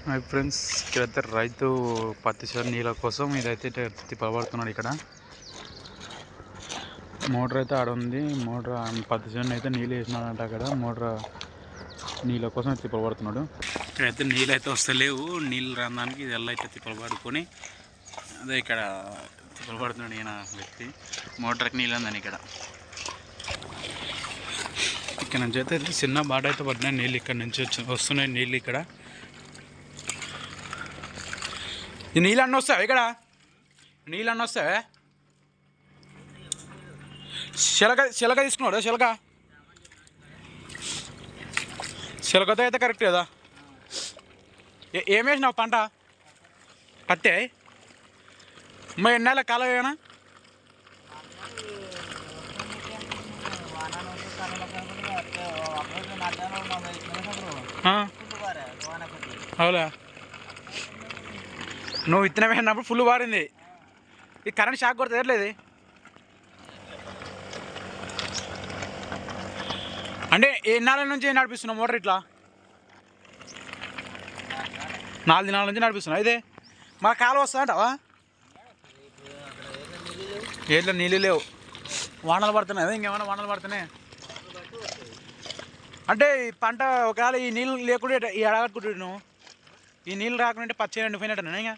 Hi friends, ఇక్కడైతే రైతు పత్తి చేను నీళ్ళ కోసం ఇదైతే తిప్పబడుతున్నాడు. ఇక్కడ మోటార్ అయితే ఆడ ఉంది. మోటార్ పత్తి చేను అయితే నీళ్ళు వేసినాడంట. అక్కడ మోటార్ నీళ్ళ కోసం తిప్పబడుతున్నాడు. ఇక్కడైతే నీళ్ళు అయితే వస్తలేవు. నీళ్ళు రావడానికి ఇది ఎలా అయితే తిప్పబడుకొని అదే ఇక్కడ తిప్పబడుతున్నాడు ఈయన వ్యక్తి. మోటార్కి నీళ్ళు అందని ఇక్కడ నుంచి అయితే చిన్న బాట అయితే పడినాయి నీళ్ళు. ఇక్కడ నుంచి వస్తున్నాయి నీళ్ళు. ఇక్కడ ఈ నీళ్ళు అన్నీ వస్తావా? ఇక్కడ నీళ్ళు అన్నీ వస్తావా? చిలక తీసుకున్నాడు. చిలకతో అయితే కరెక్ట్ కదా. ఏం వేసినావు పంట? పత్తే. మరి ఎన్నాళ్ళ కాలం ఏమైనా అవులా? నువ్వు విత్తనం వేసినప్పుడు ఫుల్ వారింది. ఈ కరెంట్ షాక్ కొడితే ఎట్లేదు అంటే ఎన్నాళ్ళ నుంచి నడిపిస్తున్నావు మోటార్? ఇట్లా 4 దినాల నుంచి నడిపిస్తున్నావు. ఇదే మా కాలువ వస్తుందంటావా? ఏట్లో నీళ్ళు లేవు. వానలు పడుతున్నాయి కదా. ఇంకేమైనా వానలు పడుతున్నాయి అంటే ఈ పంట ఒకవేళ ఈ నీళ్ళు లేకుండా ఈ అడగట్టుకుంటు నువ్వు. ఈ నీళ్ళు రాకుండా పచ్చి ఎండిపోయినట్టేనా ఇంకా?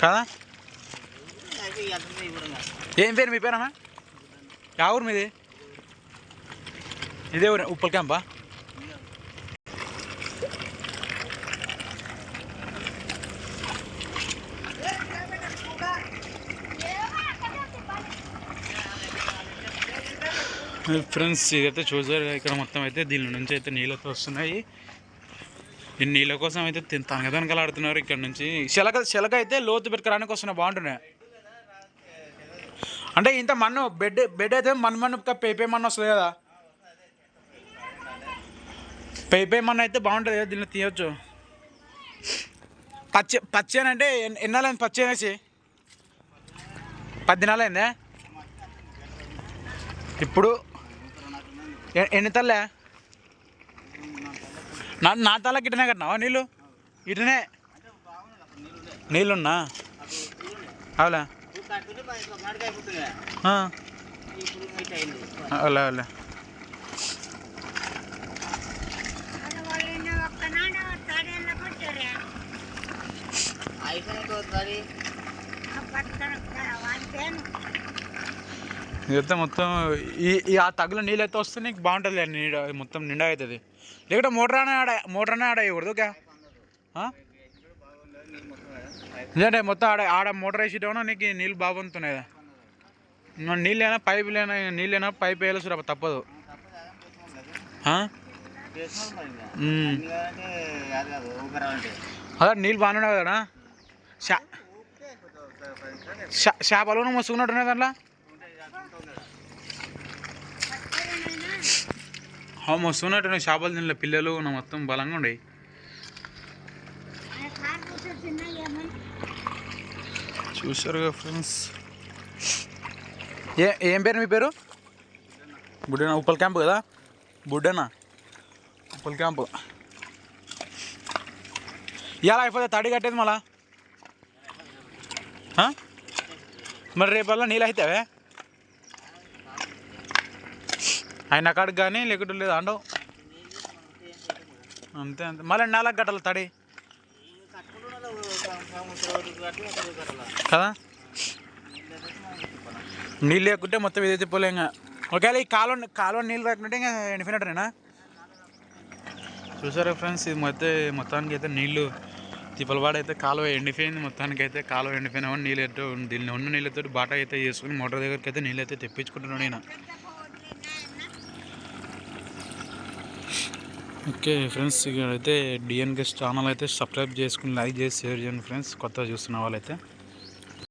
కదా. ఏం పేరు మీ పేరమ్మా? యా ఊరు మీది? ఇదే ఊరు ఉప్పల్ క్యాంపా? ఫ్రెండ్స్ ఇదైతే చూసారు. ఇక్కడ మొత్తం అయితే దీని నుంచి అయితే నీళ్ళతో వస్తున్నాయి. ఈ నీళ్ళ కోసం అయితే తనకలాడుతున్నారు. ఇక్కడ నుంచి చిలక అయితే లోతు పెట్టుకోవడానికి వస్తున్నాయి. బాగుంటున్నాయి అంటే ఇంత మన్ను బెడ్ అయితే మన్ను పేపే మన్ను వస్తుంది కదా. పేపే మన్ను అయితే బాగుంటుంది కదా. దీన్ని తీయచ్చు. పచ్చి అని అంటే ఎన్నాళ్ళైంది పచ్చి అనేసి? 10 దినాలు అయిందే. ఇప్పుడు ఎన్ని తల్లే? నా తల్లకి ఇటనే కట్టినావా నీళ్ళు? ఇటనే నీళ్ళున్నా అవులా? అవులా అవులా. ఇదైతే మొత్తం ఆ తగుల నీళ్ళు అయితే వస్తే నీకు బాగుంటుంది. నీడ మొత్తం నిండా అవుతుంది. లేకపోతే మోటార్ అనే ఆడకూడదు ఓకే. ఎందుకంటే మొత్తం ఆడ మోటార్ వేసేటేమో నీకు నీళ్ళు బాగుంటున్నాయి కదా. నీళ్ళు అయినా పైప్ వేయాల్సి తప్పదు. అదే నీళ్ళు బాగానే కదా. చేపలు మస్తున్నట్టున్నాయి దాంట్లో. మస్తున్నట్టున్నాయి చేపలు. దీనిలో పిల్లలు మొత్తం బలంగా ఉండేవి. చూసారు కదా ఫ్రెండ్స్. ఏం పేరు మీ పేరు? బుడ్డేనా? ఉప్పల్ క్యాంపు కదా. బుడ్డేనా? ఉప్పల్ క్యాంపు. ఇలా అయిపోతే తడి కట్టేది మళ్ళా. మరి రేపల్లా నీళ్ళు అవుతావే ఆయన కాడికి కానీ లేకుండా లేదు అండవు. అంతే మళ్ళీ నెలకు కట్టాలి తడి కదా. నీళ్ళు లేకుంటే మొత్తం ఇదైతే పోలే. ఇంకా ఒకవేళ ఈ కాలువ నీళ్ళు రాకుంటే ఇంకా ఎండిపోయినట్టేనా? చూసారా ఫ్రెండ్స్, ఇది మొత్తానికి అయితే నీళ్ళు తిప్పలవాడ అయితే కాలువ ఎండిపోయింది. మొత్తానికి అయితే కాలువ ఎండిపోయినా నీళ్ళు అయితే దీన్ని ఉన్న నీళ్ళతో బాట అయితే చేసుకుని మోటార్ దగ్గరికి అయితే నీళ్ళు అయితే తెప్పించుకుంటున్నాడు నేను. ఓకే ఫ్రెండ్స్, ఇక్కడ అయితే డిఎన్కే ఛానల్ అయితే సబ్స్క్రైబ్ చేసుకుని లైక్ చేసి షేర్ చేయండి ఫ్రెండ్స్. కొత్తగా చూస్తున్న వాళ్ళైతే.